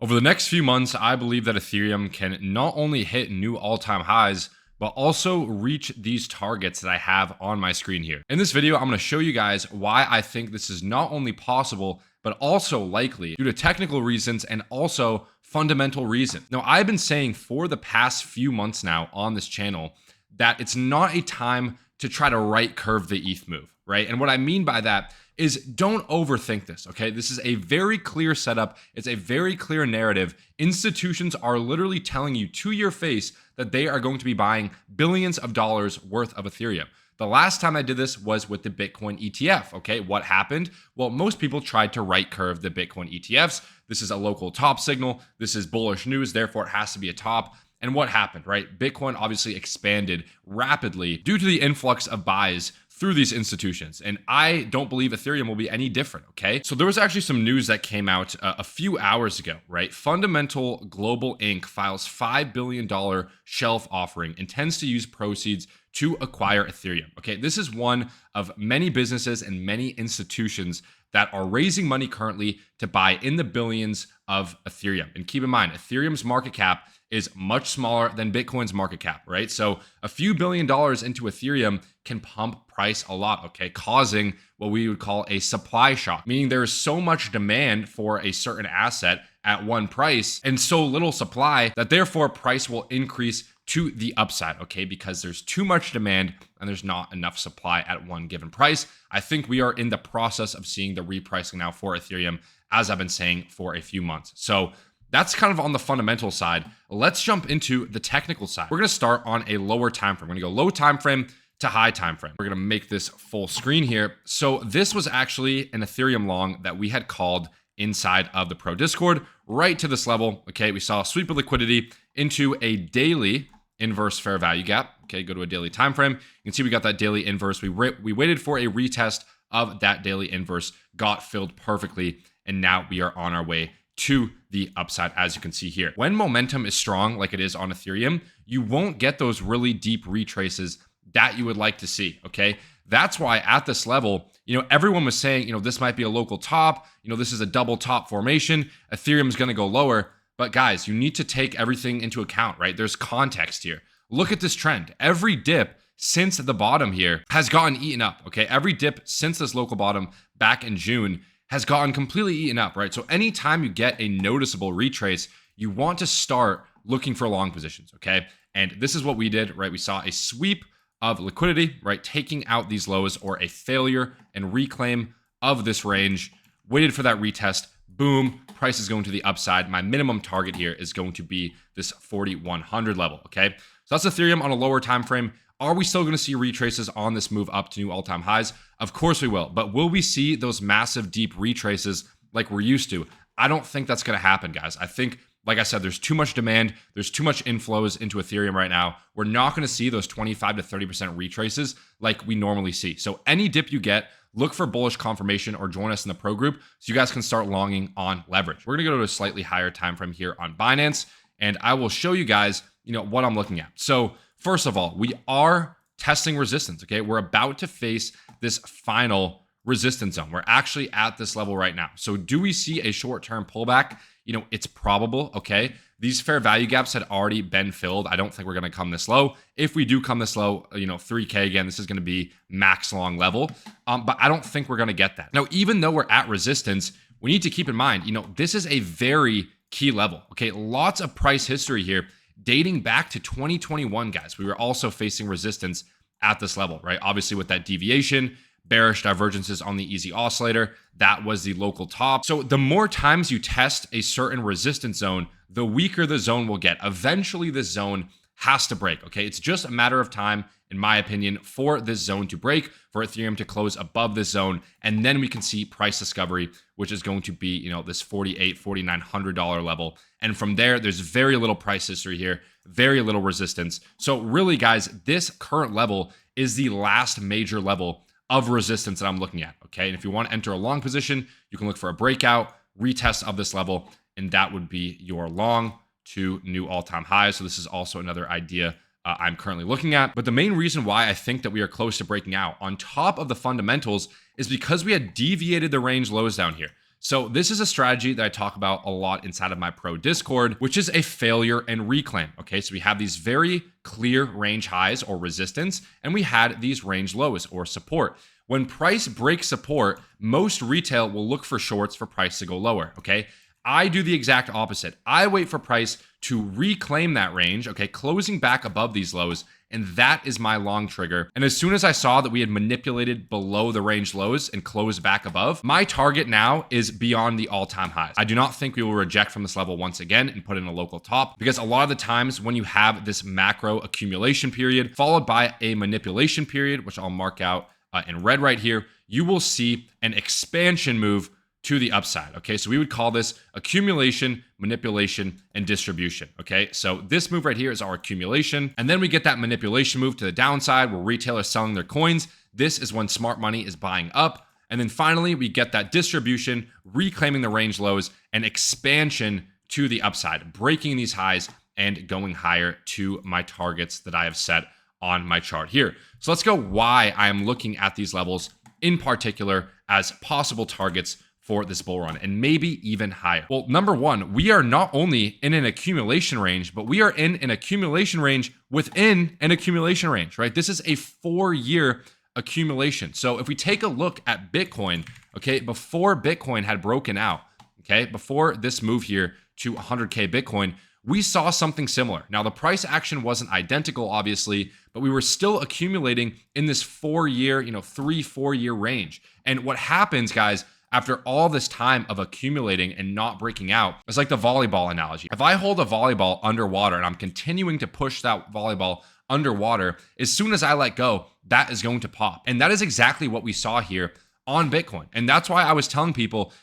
Over the next few months, I believe that Ethereum can not only hit new all-time highs, but also reach these targets that I have on my screen here. In this video, I'm going to show you guys why I think this is not only possible, but also likely due to technical reasons and also fundamental reasons. Now, I've been saying for the past few months now on this channel that it's not a time to try to right curve the ETH move, right? And what I mean by that is don't overthink this, okay? This is a very clear setup. It's a very clear narrative. Institutions are literally telling you to your face that they are going to be buying billions of dollars worth of Ethereum. The last time I did this was with the Bitcoin ETF, okay? What happened? Well, most people tried to right curve the Bitcoin ETFs. This is a local top signal. This is bullish news, therefore it has to be a top. And what happened, right? Bitcoin obviously expanded rapidly due to the influx of buys through these institutions. And I don't believe Ethereum will be any different, okay? So there was actually some news that came out a few hours ago, right? Fundamental Global Inc. files $5 billion shelf offering, intends to use proceeds to acquire Ethereum, okay? This is one of many businesses and many institutions that are raising money currently to buy in the billions of Ethereum. And keep in mind, Ethereum's market cap is much smaller than Bitcoin's market cap, right? So a few $1 billion into Ethereum can pump price a lot, okay? Causing what we would call a supply shock, meaning there is so much demand for a certain asset at one price and so little supply that therefore price will increase to the upside, okay? Because there's too much demand and there's not enough supply at one given price. I think we are in the process of seeing the repricing now for Ethereum, as I've been saying for a few months. So that's kind of on the fundamental side. Let's jump into the technical side. We're going to start on a lower time frame. We're going to go low time frame to high time frame. We're going to make this full screen here. So this was actually an Ethereum long that we had called inside of the Pro Discord right to this level. Okay, we saw a sweep of liquidity into a daily inverse fair value gap. Okay, go to a daily time frame. You can see we got that daily inverse. We waited for a retest of that daily inverse, got filled perfectly, and now we are on our way to the upside, as you can see here. When momentum is strong, like it is on Ethereum, you won't get those really deep retraces that you would like to see, okay? That's why at this level, everyone was saying, this might be a local top, this is a double top formation, Ethereum is gonna go lower. But guys, you need to take everything into account, right? There's context here. Look at this trend. Every dip since the bottom here has gotten eaten up, okay? Every dip since this local bottom back in June has gotten completely eaten up, right? So anytime you get a noticeable retrace, you want to start looking for long positions, okay? And this is what we did, right? We saw a sweep of liquidity, right? Taking out these lows or a failure and reclaim of this range, waited for that retest, boom, price is going to the upside. My minimum target here is going to be this 4,100 level, okay? So that's Ethereum on a lower time frame. Are we still going to see retraces on this move up to new all-time highs? Of course we will, but will we see those massive deep retraces like we're used to? I don't think that's going to happen, guys. I think, like I said, there's too much demand. There's too much inflows into Ethereum right now. We're not going to see those 25 to 30% retraces like we normally see. So any dip you get, look for bullish confirmation or join us in the pro group so you guys can start longing on leverage. We're going to go to a slightly higher time frame here on Binance, and I will show you guys, what I'm looking at. So first of all, we are testing resistance, okay? We're about to face this final resistance zone. We're actually at this level right now. So do we see a short-term pullback? It's probable, okay? These fair value gaps had already been filled. I don't think we're going to come this low. If we do come this low, 3K again, this is going to be max long level. But I don't think we're going to get that. Now, even though we're at resistance, we need to keep in mind, this is a very key level, okay? Lots of price history here dating back to 2021, guys. We were also facing resistance at this level, right? Obviously with that deviation, bearish divergences on the easy oscillator, that was the local top. So the more times you test a certain resistance zone, the weaker the zone will get. Eventually this zone has to break, okay? It's just a matter of time, in my opinion, for this zone to break, for Ethereum to close above this zone, and then we can see price discovery, which is going to be, this $4,800, $4,900 level. And from there, there's very little price history here, very little resistance. So really, guys, this current level is the last major level of resistance that I'm looking at, okay? And if you want to enter a long position, you can look for a breakout, retest of this level, and that would be your long to new all-time highs. So this is also another idea I'm currently looking at. But the main reason why I think that we are close to breaking out on top of the fundamentals is because we had deviated the range lows down here. So this is a strategy that I talk about a lot inside of my pro Discord, which is a failure and reclaim. Okay, so we have these very clear range highs or resistance, and we had these range lows or support. When price breaks support, most retail will look for shorts for price to go lower. Okay, I do the exact opposite. I wait for price to reclaim that range, okay, closing back above these lows, and that is my long trigger. And as soon as I saw that we had manipulated below the range lows and closed back above, my target now is beyond the all-time highs. I do not think we will reject from this level once again and put in a local top, because a lot of the times when you have this macro accumulation period followed by a manipulation period, which I'll mark out in red right here, you will see an expansion move to the upside. Okay, so we would call this accumulation, manipulation, and distribution. Okay, so this move right here is our accumulation, and then we get that manipulation move to the downside where retailers selling their coins. This is when smart money is buying up, and then finally we get that distribution, reclaiming the range lows, and expansion to the upside, breaking these highs and going higher to my targets that I have set on my chart here. So let's go why I am looking at these levels in particular as possible targets for this bull run, and maybe even higher. Well, number one, we are not only in an accumulation range, but we are in an accumulation range within an accumulation range, right? This is a 4-year accumulation. So if we take a look at Bitcoin, okay, before Bitcoin had broken out, okay, before this move here to 100K Bitcoin, we saw something similar. Now, the price action wasn't identical, obviously, but we were still accumulating in this 4-year, 3-4 year range. And what happens, guys, after all this time of accumulating and not breaking out, it's like the volleyball analogy. If I hold a volleyball underwater and I'm continuing to push that volleyball underwater, as soon as I let go, that is going to pop. And that is exactly what we saw here on Bitcoin. And that's why I was telling people,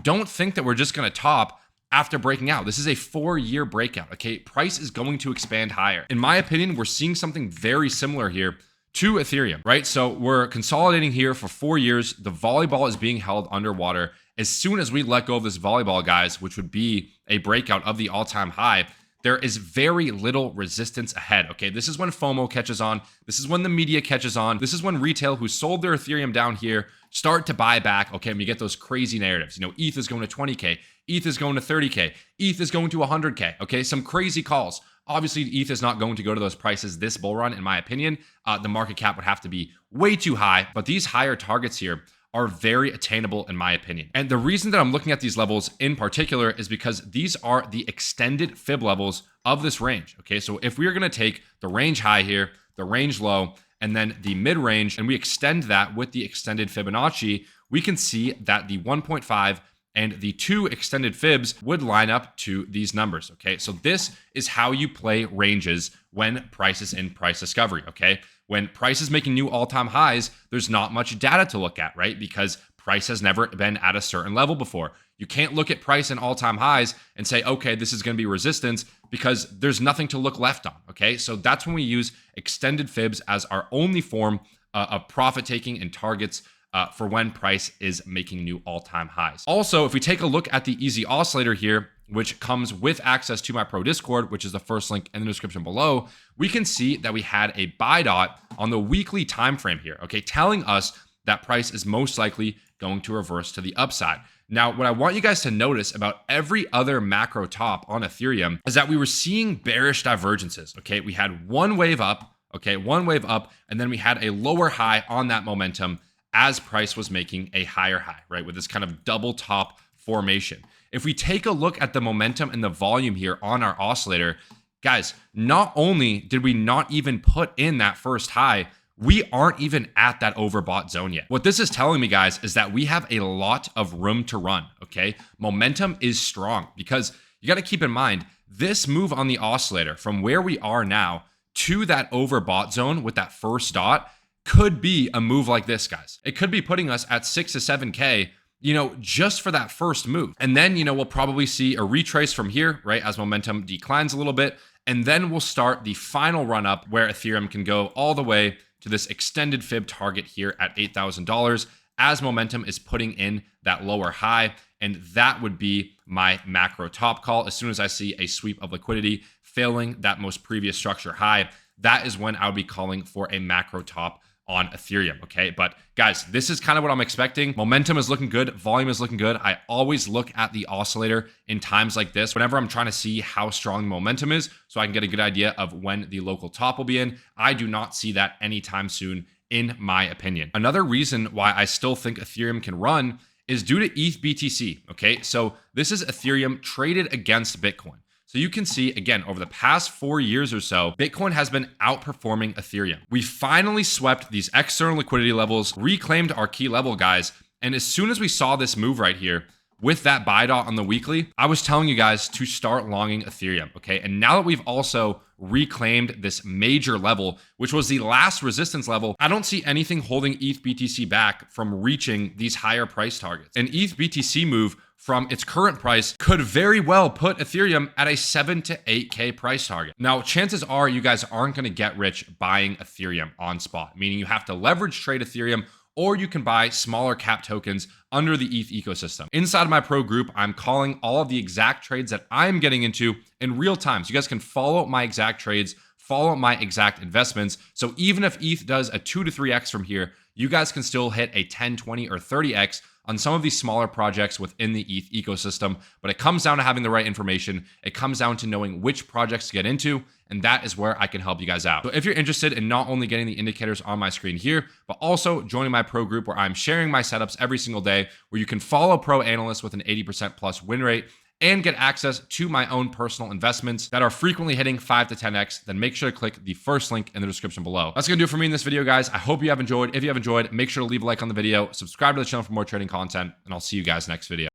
don't think that we're just going to top after breaking out. This is a 4-year breakout, okay? Price is going to expand higher. In my opinion, we're seeing something very similar here to Ethereum, right? So we're consolidating here for 4 years. The volleyball is being held underwater. As soon as we let go of this volleyball, guys, which would be a breakout of the all-time high, there is very little resistance ahead, okay? This is when FOMO catches on. This is when the media catches on. This is when retail who sold their Ethereum down here start to buy back, okay? And we get those crazy narratives. ETH is going to 20K. ETH is going to 30K. ETH is going to 100K, okay? Some crazy calls. Obviously, ETH is not going to go to those prices this bull run, in my opinion. The market cap would have to be way too high, but these higher targets here are very attainable in my opinion. And the reason that I'm looking at these levels in particular is because these are the extended fib levels of this range, okay? So if we are gonna take the range high here, the range low, and then the mid range, and we extend that with the extended Fibonacci, we can see that the 1.5 and the 2 extended fibs would line up to these numbers, okay? So this is how you play ranges when price is in price discovery, okay? When price is making new all-time highs, there's not much data to look at, right? Because price has never been at a certain level before. You can't look at price and all-time highs and say, okay, this is gonna be resistance, because there's nothing to look left on, okay? So that's when we use extended fibs as our only form of profit taking and targets for when price is making new all-time highs. Also, if we take a look at the Easy Oscillator here, which comes with access to my pro Discord, which is the first link in the description below, we can see that we had a buy dot on the weekly time frame here, okay, telling us that price is most likely going to reverse to the upside. Now, what I want you guys to notice about every other macro top on Ethereum is that we were seeing bearish divergences, okay? We had one wave up, okay, one wave up, and then we had a lower high on that momentum as price was making a higher high, right? With this kind of double top formation. If we take a look at the momentum and the volume here on our oscillator, guys, not only did we not even put in that first high, we aren't even at that overbought zone yet. What this is telling me, guys, is that we have a lot of room to run, okay? Momentum is strong, because you got to keep in mind, this move on the oscillator from where we are now to that overbought zone with that first dot could be a move like this, guys. It could be putting us at 6 to 7K, just for that first move. And then, we'll probably see a retrace from here, right? As momentum declines a little bit. And then we'll start the final run up where Ethereum can go all the way to this extended fib target here at $8,000 as momentum is putting in that lower high. And that would be my macro top call. As soon as I see a sweep of liquidity failing that most previous structure high, that is when I would be calling for a macro top on Ethereum, okay? But guys, this is kind of what I'm expecting. Momentum is looking good. Volume is looking good. I always look at the oscillator in times like this whenever I'm trying to see how strong momentum is so I can get a good idea of when the local top will be in. I do not see that anytime soon, in my opinion. Another reason why I still think Ethereum can run is due to ETH BTC, okay? So this is Ethereum traded against Bitcoin. So you can see, again, over the past 4 years or so, Bitcoin has been outperforming Ethereum. We finally swept these external liquidity levels, reclaimed our key level, guys. And as soon as we saw this move right here, with that buy dot on the weekly, I was telling you guys to start longing Ethereum, okay? And now that we've also reclaimed this major level, which was the last resistance level, I don't see anything holding ETH BTC back from reaching these higher price targets. An ETH BTC move from its current price could very well put Ethereum at a 7 to 8K price target. Now, chances are you guys aren't gonna get rich buying Ethereum on spot, meaning you have to leverage trade Ethereum, or you can buy smaller cap tokens under the ETH ecosystem. Inside of my pro group, I'm calling all of the exact trades that I'm getting into in real time. So you guys can follow my exact trades, follow my exact investments. So even if ETH does a 2 to 3x from here, you guys can still hit a 10, 20, or 30x on some of these smaller projects within the ETH ecosystem. But it comes down to having the right information. It comes down to knowing which projects to get into, and that is where I can help you guys out. So if you're interested in not only getting the indicators on my screen here, but also joining my pro group where I'm sharing my setups every single day, where you can follow pro analysts with an 80% plus win rate and get access to my own personal investments that are frequently hitting 5 to 10x, then make sure to click the first link in the description below. That's gonna do it for me in this video, guys. I hope you have enjoyed. If you have enjoyed, make sure to leave a like on the video, subscribe to the channel for more trading content, and I'll see you guys next video.